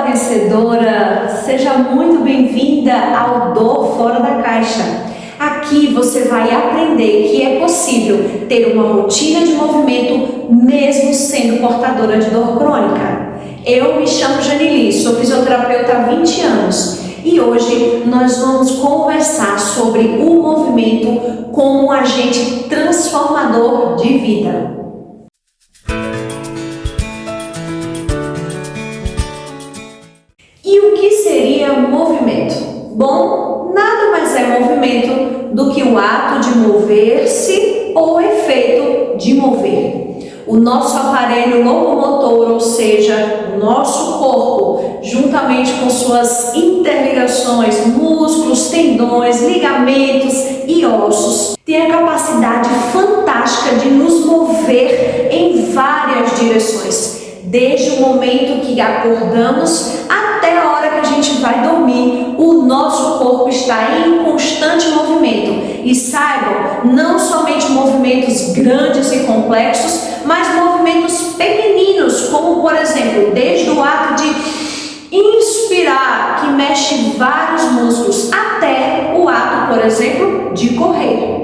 vencedora! Seja muito bem-vinda ao Dor Fora da Caixa. Aqui você vai aprender que é possível ter uma rotina de movimento mesmo sendo portadora de dor crônica. Eu me chamo Janili, sou fisioterapeuta há 20 anos e hoje nós vamos conversar sobre o movimento como um agente transformador de vida. E o que seria movimento? Bom, nada mais é movimento do que o ato de mover-se ou o efeito de mover. O nosso aparelho locomotor, ou seja, o nosso corpo, juntamente com suas interligações, músculos, tendões, ligamentos e ossos, tem a capacidade fantástica de nos mover em várias direções, desde o momento que acordamos até a hora que a gente vai dormir. O nosso corpo está em constante movimento. E saibam, não somente movimentos grandes e complexos, mas movimentos pequeninos, como por exemplo, desde o ato de inspirar, que mexe vários músculos, até o ato, por exemplo, de correr.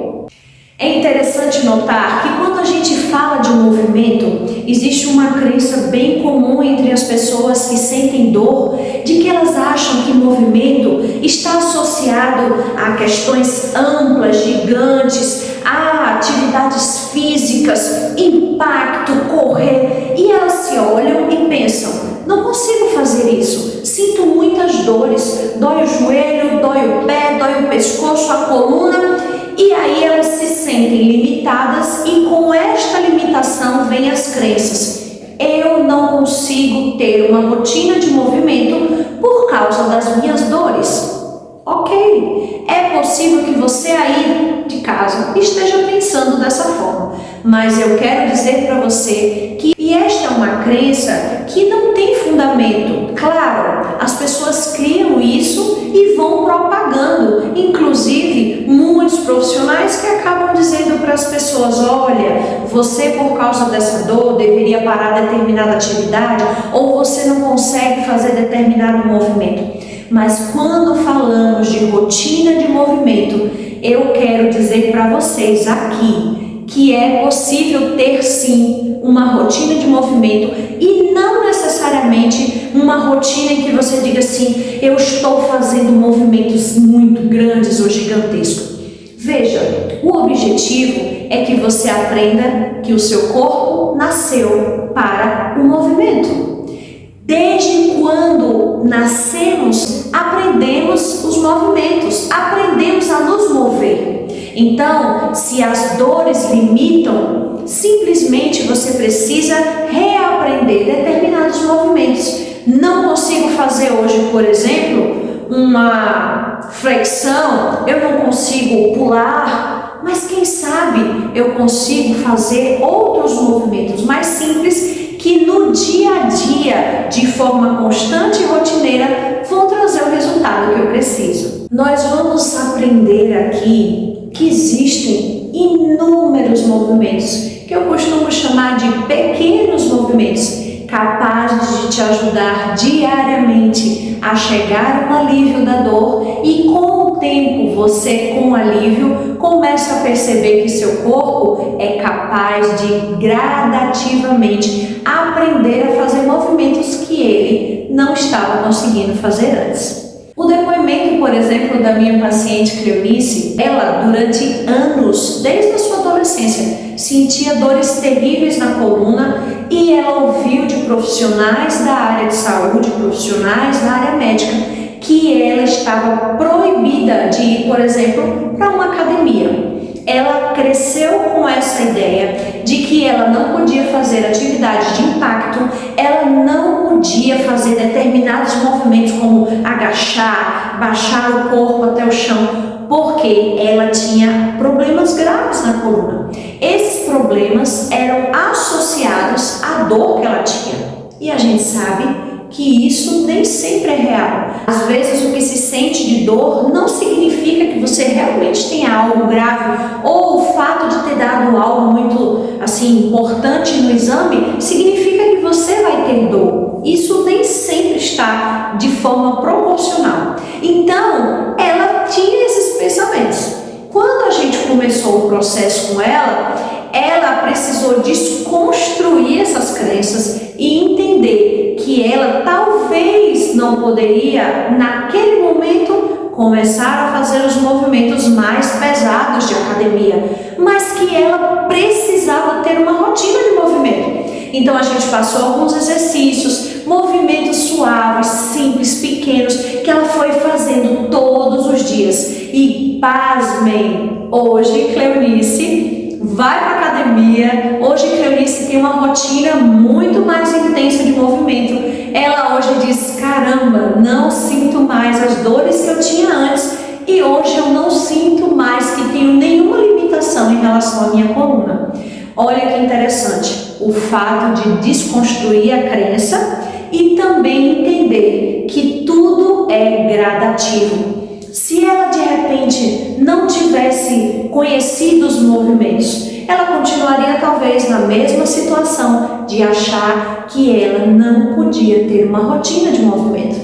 É interessante notar que quando a gente fala de movimento, existe uma crença bem comum entre as pessoas que sentem dor, de que elas acham que movimento está associado a questões amplas, gigantes, a atividades físicas, impacto, correr, e elas se olham e pensam: não consigo fazer isso, sinto muitas dores, dói o joelho, dói o pé, dói o pescoço, a coluna. E aí elas se sentem limitadas e com esta limitação vem as crenças. Eu não consigo ter uma rotina de movimento por causa das minhas dores. Ok, é possível que você aí de casa esteja pensando dessa forma, mas eu quero dizer para você que esta é uma crença que não tem fundamento. Claro, as pessoas criam isso e vão propagando, inclusive muitos profissionais que acabam dizendo para as pessoas: olha, você por causa dessa dor deveria parar determinada atividade, ou você não consegue fazer determinado movimento. Mas quando falamos de rotina de movimento, eu quero dizer para vocês aqui que é possível ter sim uma rotina de movimento e não necessariamente uma rotina em que você diga assim: eu estou fazendo movimentos muito grandes ou gigantescos. Veja, o objetivo é que você aprenda que o seu corpo nasceu para o movimento. Desde quando nascemos, aprendemos os movimentos, aprendemos a nos mover. Então, se as dores limitam, simplesmente você precisa reaprender determinados movimentos. Não consigo fazer hoje, por exemplo, uma flexão, eu não consigo pular, mas quem sabe eu consigo fazer outros movimentos mais simples que no dia a dia, de forma constante e rotineira, vão trazer o resultado que eu preciso. Nós vamos aprender aqui que existem inúmeros movimentos, que eu costumo chamar de pequenos movimentos, capazes de te ajudar diariamente a chegar a um alívio da dor, e com o tempo você, com alívio, começa a perceber que seu corpo é capaz de gradativamente aprender a fazer movimentos que ele não estava conseguindo fazer antes. O depoimento, por exemplo, da minha paciente Cleonice, ela durante anos, desde a sua adolescência, sentia dores terríveis na coluna e ela ouviu de profissionais da área de saúde, profissionais da área médica, que ela estava proibida de ir, por exemplo, para uma academia. Ela cresceu com essa ideia de que ela não podia fazer atividades de impacto, ela não podia fazer determinados movimentos como agachar, baixar o corpo até o chão, porque ela tinha problemas graves na coluna. Esses problemas eram associados à dor que ela tinha. E a gente sabe que isso nem sempre é real. Às vezes o que se sente de dor não significa que você realmente tenha algo grave, ou o fato de ter dado algo muito importante no exame significa que você vai ter dor. Isso nem sempre está ajustar de forma proporcional. Então, ela tinha esses pensamentos. Quando a gente começou o processo com ela, ela precisou desconstruir essas crenças e entender que ela talvez não poderia, naquele momento, começar a fazer os movimentos mais pesados de academia, mas que ela precisava ter uma rotina de movimento. Então a gente passou alguns exercícios, movimentos suaves, simples, pequenos, que ela foi fazendo todos os dias. E pasmem, hoje Cleonice vai para a academia, hoje Cleonice tem uma rotina muito mais intensa de movimento. Ela hoje diz, caramba, não sinto mais as dores que eu tinha antes e hoje eu não sinto mais que tenho nenhuma limitação em relação à minha coluna. Olha que interessante, o fato de desconstruir a crença e também entender que tudo é gradativo. Se ela de repente não tivesse conhecido os movimentos, ela continuaria talvez na mesma situação de achar que ela não podia ter uma rotina de movimento.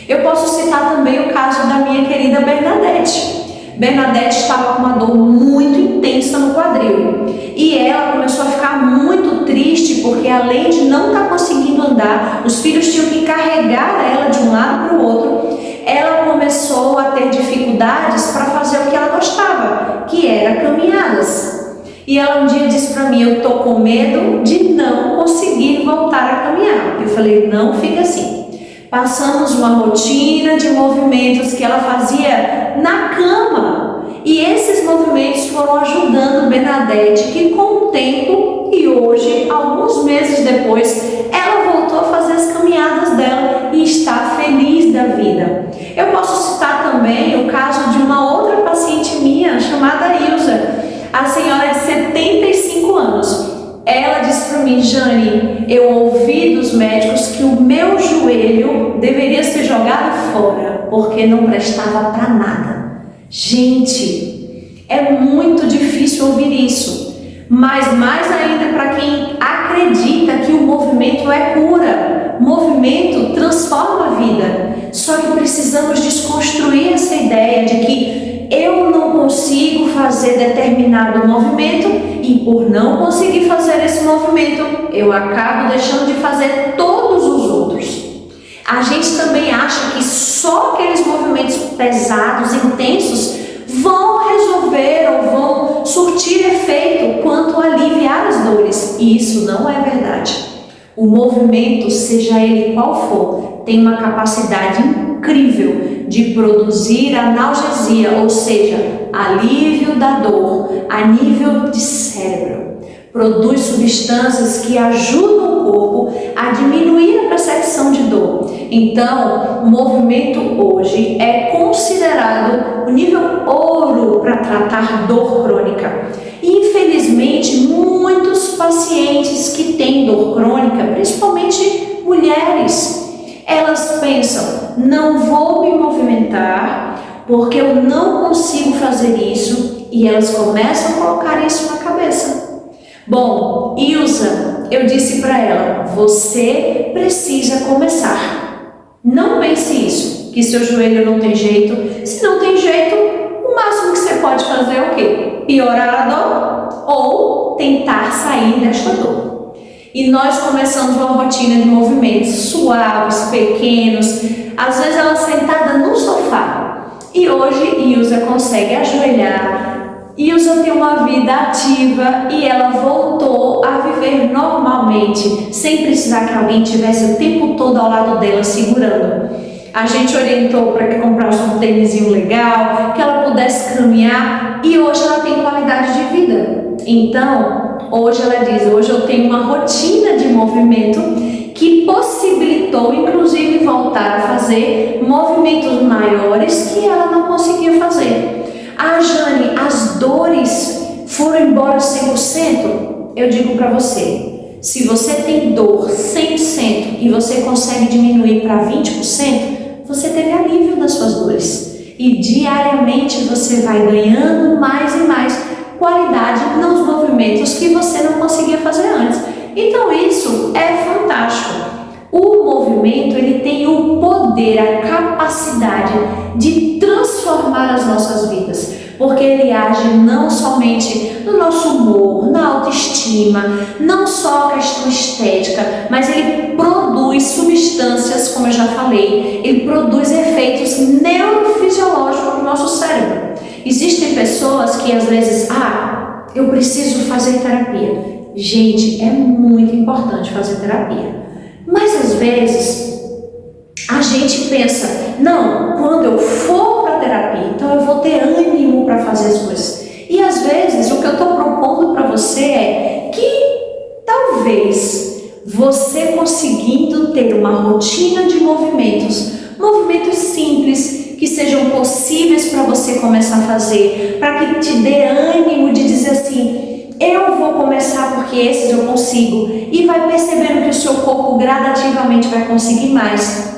Eu posso citar também o caso da minha querida Bernadette. Bernadette estava com uma dor muito intensa no quadril e ela começou a ficar muito triste porque além de não estar conseguindo andar, os filhos tinham que carregar ela de um lado para o outro. Ela começou a ter dificuldades para fazer o que ela gostava, que era caminhadas. E ela um dia disse para mim, eu estou com medo de não conseguir voltar a caminhar. Eu falei, não fica assim. Passamos uma rotina de movimentos que ela fazia na cama. E esses movimentos foram ajudando Bernadette, que com o tempo e hoje, alguns meses depois, ela voltou a fazer as caminhadas dela e está feliz da vida. Eu posso citar também o caso de uma outra paciente minha chamada Ilza, a senhora de 75 anos. Ela disse para mim, Jane, eu ouvi dos médicos que o meu joelho deveria ser jogado fora, porque não prestava para nada. Gente, é muito difícil ouvir isso, mas mais ainda para quem acredita que o movimento é cura, o movimento transforma a vida. Só que precisamos desconstruir essa ideia de que eu não consigo fazer determinado movimento e por não conseguir fazer esse movimento, eu acabo deixando de fazer todos os outros. A gente também acha que só aqueles movimentos pesados, intensos, vão resolver ou vão surtir efeito quanto aliviar as dores. E isso não é verdade. O movimento, seja ele qual for, tem uma capacidade incrível de produzir analgesia, ou seja, alívio da dor a nível de cérebro. Produz substâncias que ajudam o corpo a diminuir a percepção de dor. Então, o movimento hoje é considerado o nível ouro para tratar dor crônica. Infelizmente, muitos pacientes que têm dor crônica, principalmente mulheres, elas pensam, não vou me movimentar porque eu não consigo fazer isso, e elas começam a colocar isso na cabeça. Bom, Ilza, eu disse para ela, você precisa começar. Não pense isso, que seu joelho não tem jeito. Se não tem jeito, o máximo que você pode fazer é o quê? Piorar a dor ou tentar sair desta dor. E nós começamos uma rotina de movimentos suaves, pequenos, às vezes ela sentada no sofá. E hoje Ilza consegue ajoelhar, Ilza tem uma vida ativa e ela voltou a viver normalmente, sem precisar que alguém estivesse o tempo todo ao lado dela segurando. A gente orientou para que comprasse um tênisinho legal, que ela pudesse caminhar e hoje ela tem qualidade de vida. Então, hoje ela diz, hoje eu tenho uma rotina de movimento que possibilitou inclusive voltar a fazer movimentos maiores que ela não conseguia fazer. Ah, Jane, as dores foram embora 100%? Eu digo para você, se você tem dor 100% e você consegue diminuir para 20%, você teve alívio das suas dores. E diariamente você vai ganhando mais e mais qualidade nos movimentos que você não conseguia fazer antes. Então isso é fantástico. O movimento ele tem o poder, a capacidade de transformar as nossas vidas, porque ele age não somente no nosso humor, na autoestima, não só a questão estética, mas ele produz substâncias, como eu já falei, ele produz efeitos neurofisiológicos no nosso cérebro. Existem pessoas que às vezes, eu preciso fazer terapia. Gente, é muito importante fazer terapia, mas às vezes a gente pensa, não, quando eu for para terapia, então eu vou ter ânimo para fazer as coisas. E às vezes o que eu estou propondo para você é que talvez você conseguindo ter uma rotina de movimentos simples, que sejam possíveis para você começar a fazer, para que te dê ânimo de dizer assim, eu vou começar porque esses eu consigo, e vai percebendo que o seu corpo gradativamente vai conseguir mais.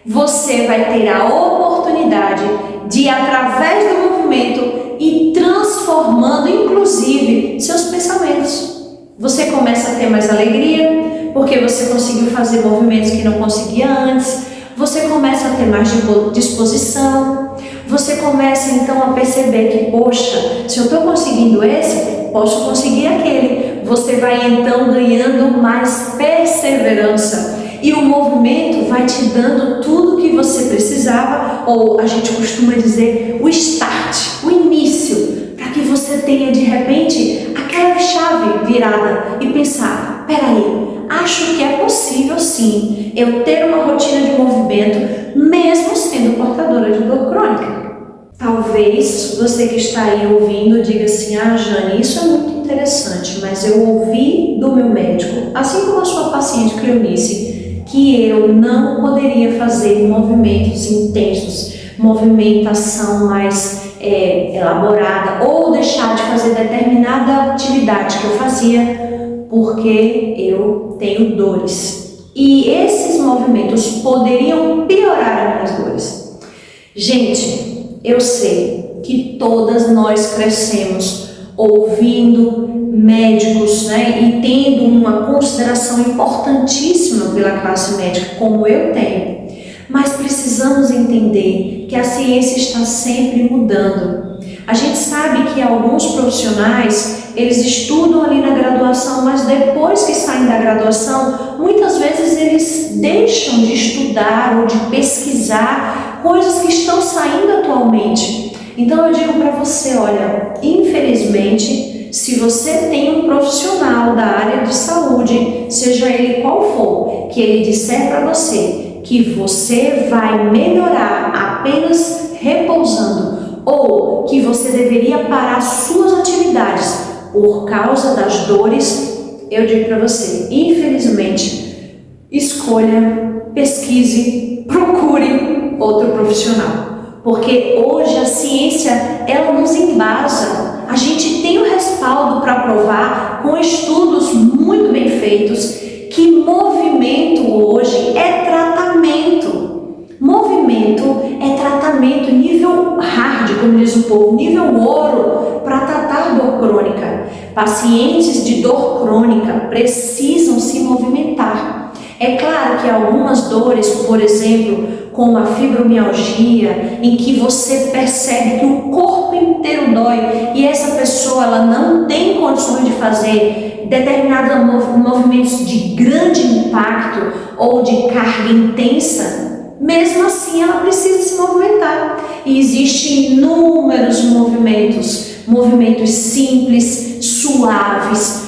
Você vai ter a oportunidade de, através do movimento, ir transformando, inclusive, seus pensamentos. Você começa a ter mais alegria, porque você conseguiu fazer movimentos que não conseguia antes. Você começa a ter mais disposição. Você começa, então, a perceber que, poxa, se eu estou conseguindo esse, posso conseguir aquele. Você vai, então, ganhando mais perseverança. E o movimento vai te dando tudo o que você precisava, ou a gente costuma dizer o start, o início, para que você tenha de repente aquela chave virada e pensar, peraí, acho que é possível sim eu ter uma rotina de movimento mesmo sendo portadora de dor crônica. Talvez você que está aí ouvindo diga assim, Jane, isso é muito interessante, mas eu ouvi do meu médico, assim como a sua paciente Cleonice, que eu não poderia fazer movimentos intensos, movimentação mais elaborada, ou deixar de fazer determinada atividade que eu fazia, porque eu tenho dores. E esses movimentos poderiam piorar as minhas dores. Gente, eu sei que todas nós crescemos ouvindo médicos, e tendo uma consideração importantíssima pela classe médica, como eu tenho, mas precisamos entender que a ciência está sempre mudando. A gente sabe que alguns profissionais, eles estudam ali na graduação, mas depois que saem da graduação, muitas vezes eles deixam de estudar ou de pesquisar coisas que estão saindo atualmente. Então eu digo para você, olha, infelizmente, se você tem um profissional da área de saúde, seja ele qual for, que ele disser para você que você vai melhorar apenas repousando, ou que você deveria parar suas atividades por causa das dores, eu digo para você, infelizmente, escolha, pesquise, procure outro profissional. Porque hoje a ciência, ela nos embasa. A gente tem o respaldo para provar, com estudos muito bem feitos, que movimento hoje é tratamento. Movimento é tratamento nível hard, como diz o povo, nível ouro, para tratar dor crônica. Pacientes de dor crônica precisam se movimentar. É claro que algumas dores, por exemplo, como a fibromialgia, em que você percebe que o corpo inteiro dói e essa pessoa ela não tem condições de fazer determinados movimentos de grande impacto ou de carga intensa, mesmo assim ela precisa se movimentar. E existem inúmeros movimentos simples, suaves,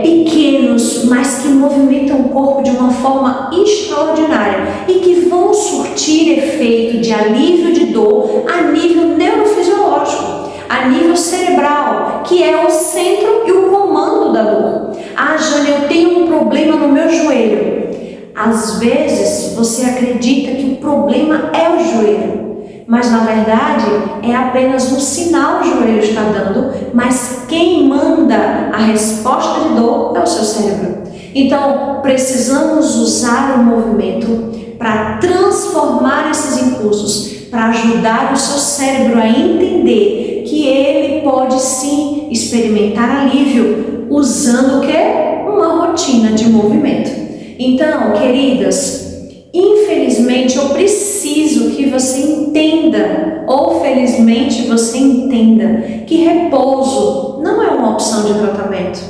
pequenos, mas que movimentam o corpo de uma forma extraordinária e que vão surtir efeito de alívio de dor a nível neurofisiológico, a nível cerebral, que é o centro e o comando da dor. Jane, eu tenho um problema no meu joelho. Às vezes você acredita que o problema é o joelho, mas na verdade é apenas um sinal que o joelho está dando, mas quem manda a resposta de dor é o seu cérebro. Então precisamos usar o movimento para transformar esses impulsos, para ajudar o seu cérebro a entender que ele pode sim experimentar alívio usando o quê? Uma rotina de movimento. Então, queridas, infelizmente eu preciso infelizmente você entenda que repouso não é uma opção de tratamento.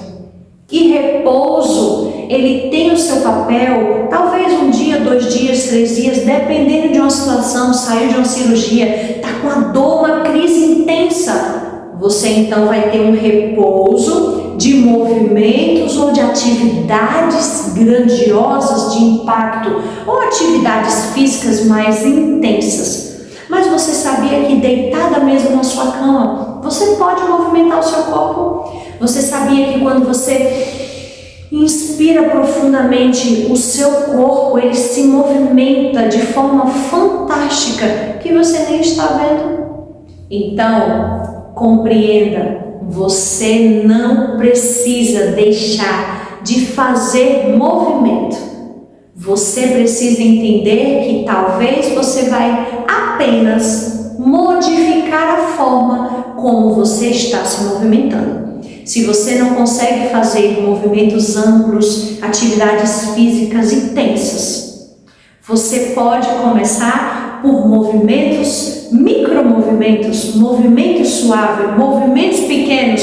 Que repouso, ele tem o seu papel, talvez um dia, 2 dias, 3 dias, dependendo de uma situação, saiu de uma cirurgia, está com a dor, uma crise intensa. Você então vai ter um repouso de movimentos ou de atividades grandiosas de impacto, ou atividades físicas mais intensas. Mas você sabia que deitada mesmo na sua cama, você pode movimentar o seu corpo? Você sabia que quando você inspira profundamente, o seu corpo, ele se movimenta de forma fantástica, que você nem está vendo? Então, compreenda, você não precisa deixar de fazer movimento. Você precisa entender que talvez você vai apenas modificar a forma como você está se movimentando. Se você não consegue fazer movimentos amplos, atividades físicas intensas, você pode começar por movimentos, micromovimentos, movimentos suaves, movimentos pequenos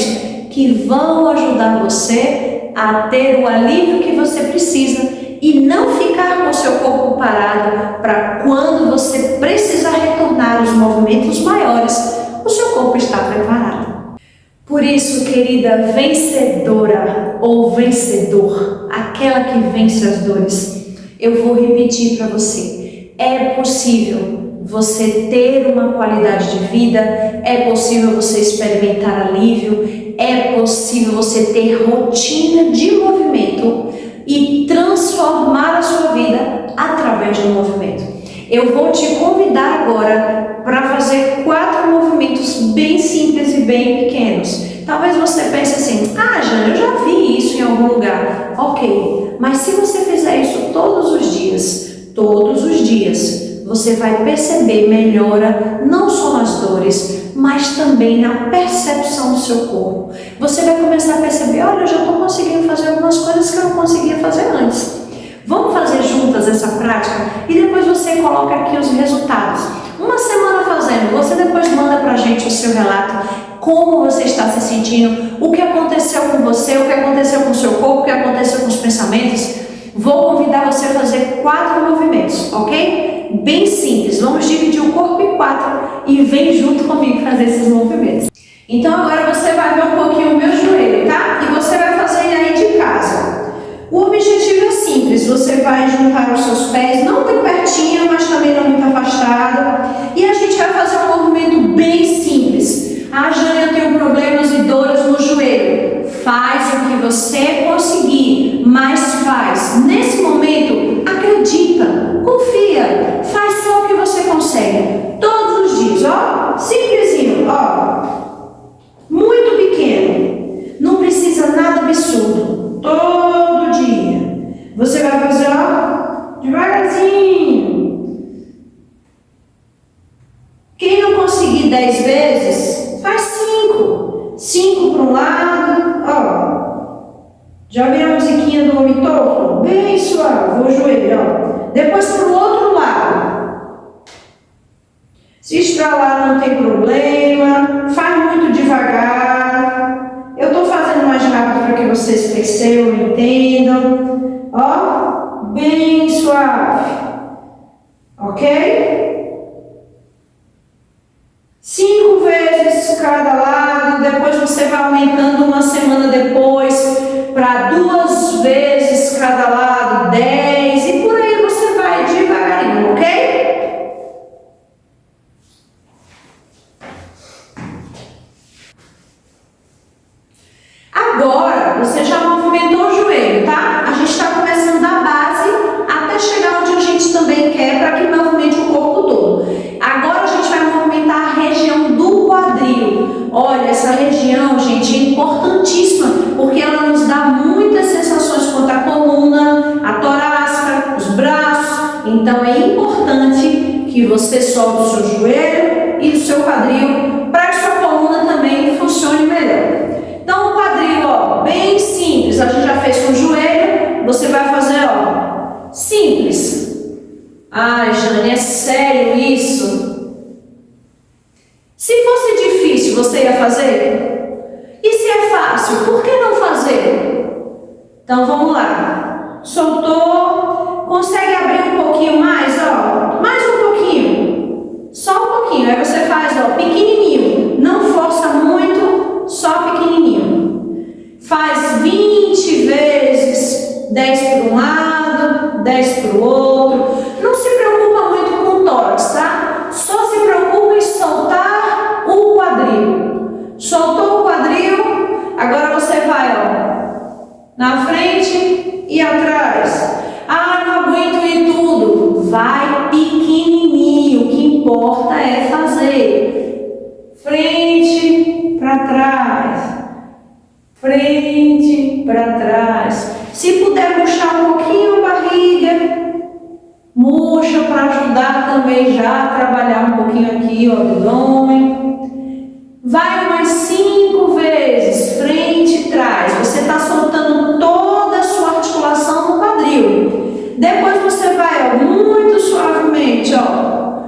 que vão ajudar você a ter o alívio que você precisa e não ficar com o seu corpo parado para quando você precisar retornar aos movimentos maiores, o seu corpo está preparado. Por isso, querida vencedora ou vencedor, aquela que vence as dores, eu vou repetir para você, é possível você ter uma qualidade de vida, é possível você experimentar alívio, é possível você ter rotina de movimento e transformar a sua vida através do movimento. Eu vou te convidar agora para fazer 4 movimentos bem simples e bem pequenos. Talvez você pense assim, Jane, eu já vi isso em algum lugar. Ok, mas se você fizer isso todos os dias, você vai perceber melhora não só nas dores, mas também na percepção do seu corpo. Você vai começar a perceber, olha, eu já estou conseguindo fazer algumas coisas que eu não conseguia fazer antes. Vamos fazer juntas essa prática e depois você coloca aqui os resultados. Uma semana fazendo, você depois manda pra gente o seu relato, como você está se sentindo, o que aconteceu com você, o que aconteceu com o seu corpo, o que aconteceu com os pensamentos. Vou convidar você a fazer 4 movimentos, ok? Bem simples, vamos dividir o corpo em 4 e vem junto comigo fazer esses movimentos. Então agora você vai ver um pouquinho o meu joelho, tá? E você vai fazer aí de casa. O objetivo é simples, você vai juntar os seus pés, não tão pertinho, mas também não muito afastado. E a gente vai fazer um movimento bem simples. Jane, eu tenho problemas e dores no joelho. Faz o que você conseguir, mas faz. Nesse momento, acredita, confia, faz só o que você consegue. Todos os dias, ó, simplesinho, ó. Muito pequeno. Não precisa nada absurdo. Todo dia. Você vai fazer, ó, devagarzinho. Quem não conseguir 10 vezes, faz 5. 5 para um lado, ó. Já viu a musiquinha do homem torto? Bem suave, o joelho, ó. Depois para o outro lado. Se estralar não tem problema. Faz muito devagar. Eu estou fazendo mais rápido para que vocês percebam e entendam. Ó, bem suave. Ok? 5 vezes cada lado. Depois você vai aumentando uma semana depois para 2 vezes cada lado, 10 e por aí você vai devagarinho, ok? Agora você já movimentou o joelho, tá? A gente está começando da base até chegar onde a gente também quer para que movimente o corpo todo. Agora a gente vai movimentar a região do quadril. Olha, essa região, gente, é importantíssima porque ela nos dá muitas sensações quanto à coluna, a torácica, os braços. Então é importante que você solte o seu joelho e o seu quadril para que sua coluna também funcione melhor. Então o quadril, ó, bem simples. A gente já fez com o joelho, você vai fazer, ó, simples. Jane, é sério isso? Se fazer? E se é fácil, por que não fazer? Então vamos lá. Soltou, consegue abrir um pouquinho mais, ó, mais um pouquinho, só um pouquinho. Aí você faz, ó, pequenininho, não força muito, só pequenininho. Faz 20 vezes, 10 para um lado, 10 para o outro. Não se preocupa muito com o tórax, tá? Só se preocupa em soltar o quadril. Soltou o quadril, agora você vai, ó, na frente e atrás. Ah, não aguento ir tudo. Vai pequenininho, o que importa é fazer. Frente para trás. Frente para trás. Se puder murchar um pouquinho a barriga, murcha para ajudar também já a trabalhar um pouquinho aqui o abdômen. Vai umas 5 vezes, frente e trás. Você está soltando toda a sua articulação no quadril. Depois você vai, ó, muito suavemente, ó,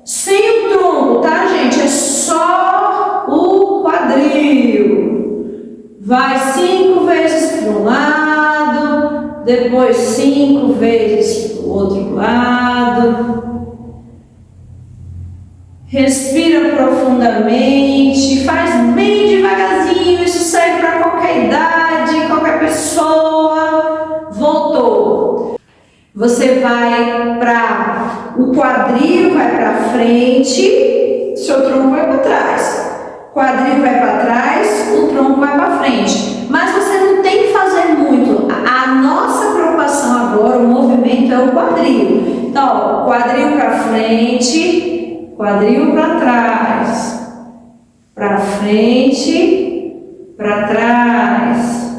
sem o tronco, tá, gente? É só o quadril. Vai 5 vezes para um lado, depois 5 vezes para o outro lado. Respira profundamente, faz bem devagarzinho, isso serve para qualquer idade, qualquer pessoa. Voltou. Você vai para o quadril, vai para frente, seu tronco vai para trás. Quadril vai para trás, o tronco vai para frente. Mas você não tem que fazer muito. A nossa preocupação agora, o movimento é o quadril. Então, ó, quadril para frente, quadril para trás, para frente, para trás,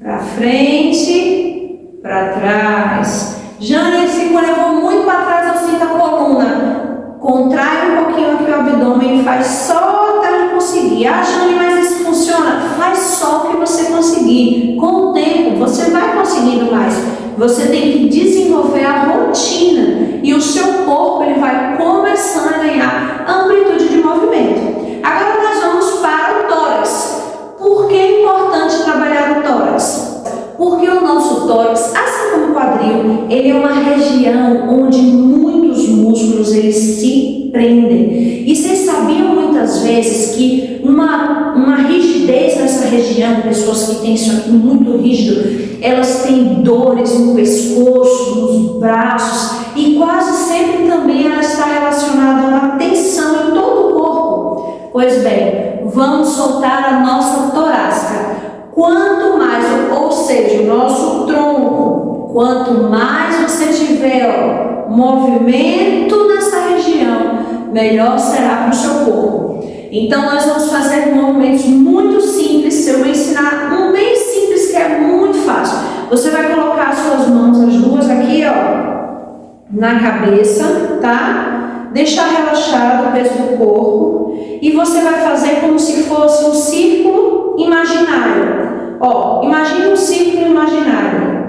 para frente, para trás. Jane, quando eu vou muito para trás, eu sinto a coluna. Contrai um pouquinho aqui o abdômen e faz só até conseguir. Ah, Jane, mas isso funciona? Faz só o que você conseguir. Com o tempo, você vai conseguindo mais. Você tem que desenvolver a rotina e o seu corpo ele vai começando a ganhar amplitude de movimento. Agora nós vamos para o tórax. Por que é importante trabalhar o tórax? Porque o nosso tórax, assim como o quadril, ele é uma região onde muitos músculos eles se prendem. E vocês sabiam muitas vezes que uma rigidez nessa região, pessoas que têm isso aqui muito rígido, elas têm dores no pescoço, nos braços, e quase sempre também ela está relacionada a uma tensão em todo o corpo. Pois bem, vamos soltar a nossa torácica. Quanto mais, ou seja, o nosso tronco, quanto mais você tiver movimento nessa região, melhor será para o seu corpo. Então nós vamos fazer movimentos muito simples. Eu vou ensinar um bem simples que é muito fácil. Você vai colocar as suas mãos, as duas aqui, ó, na cabeça, tá? Deixar relaxado o peso do corpo e você vai fazer como se fosse um círculo imaginário. Ó, imagine um círculo imaginário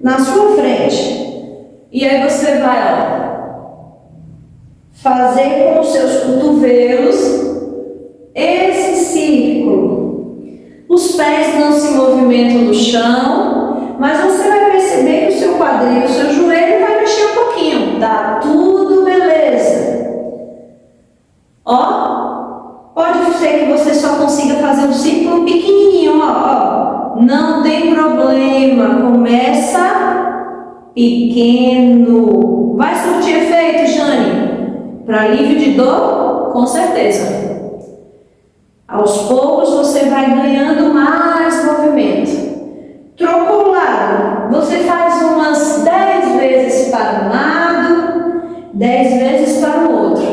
na sua frente. E aí você vai, ó, fazer com os seus cotovelos esse círculo. Os pés não se movimentam no chão, mas você vai perceber que o seu quadril, o seu joelho vai mexer um pouquinho. Tá tudo beleza. Ó, pode ser que você só consiga fazer um círculo pequenininho, ó. Não tem problema. Começa pequeno. Vai surtir efeito, Jane? Para alívio de dor? Com certeza. Aos poucos você vai ganhando mais movimento. Trocou o lado. Você faz umas 10 vezes para um lado, 10 vezes para o outro.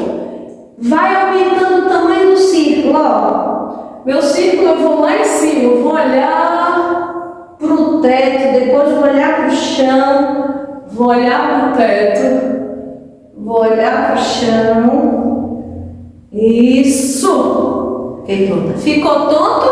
Vai aumentando o tamanho do círculo, ó. Meu círculo eu vou lá em cima, eu vou olhar para o teto, depois vou olhar para o chão, vou olhar para o teto, vou olhar para o chão. Isso! Ficou tonto?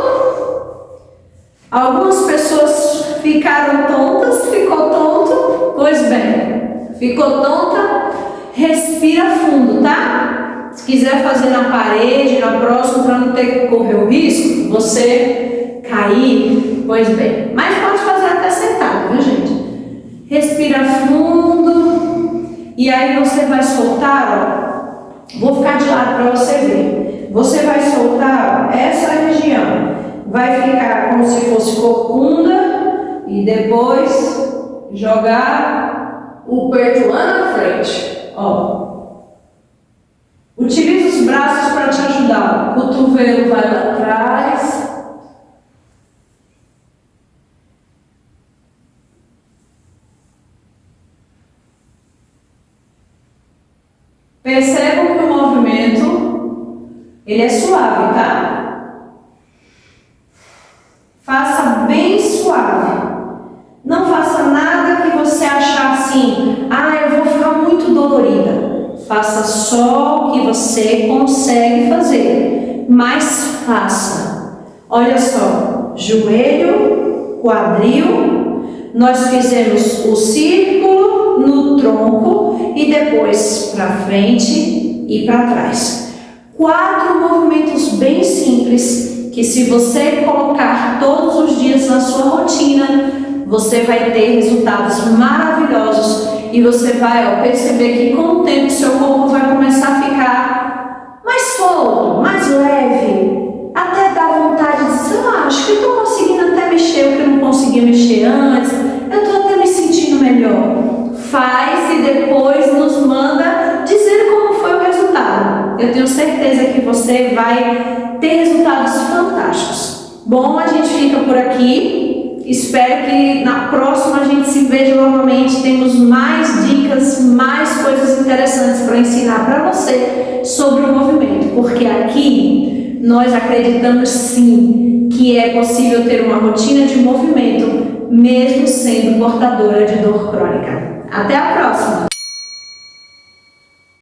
Algumas pessoas ficaram tontas, ficou tonto? Pois bem, ficou tonta? Respira fundo, tá? Se quiser fazer na parede, na próxima, para não ter que correr o risco, você cair, pois bem. Mas pode fazer até sentado, viu, gente? Respira fundo e aí você vai soltar, ó. Vou ficar de lado para você ver. Você vai soltar, ó, essa região. Vai ficar como se fosse corcunda e depois jogar o peito lá na frente, ó. Utilize os braços para te ajudar. O cotovelo vai lá atrás. Percebam que o movimento, ele é suave, tá? Faça bem suave. Não faça nada que você achar assim, eu vou ficar muito dolorida. Faça só o que você consegue fazer, mas faça. Olha só, joelho, quadril, nós fizemos o círculo no tronco e depois para frente e para trás. 4 movimentos bem simples que, se você colocar todos os dias na sua rotina, você vai ter resultados maravilhosos e você vai perceber que com o tempo seu corpo vai começar a ficar mais solto, mais leve, até dá vontade de dizer, acho que eu estou conseguindo até mexer o que eu não conseguia mexer antes, eu estou até me sentindo melhor. Faz e depois nos manda dizer como foi o resultado. Eu tenho certeza que você vai ter resultados fantásticos. Bom, a gente fica por aqui. Espero que na próxima a gente se veja novamente. Temos mais dicas, mais coisas interessantes para ensinar para você sobre o movimento, porque aqui nós acreditamos sim que é possível ter uma rotina de movimento mesmo sendo portadora de dor crônica. Até a próxima!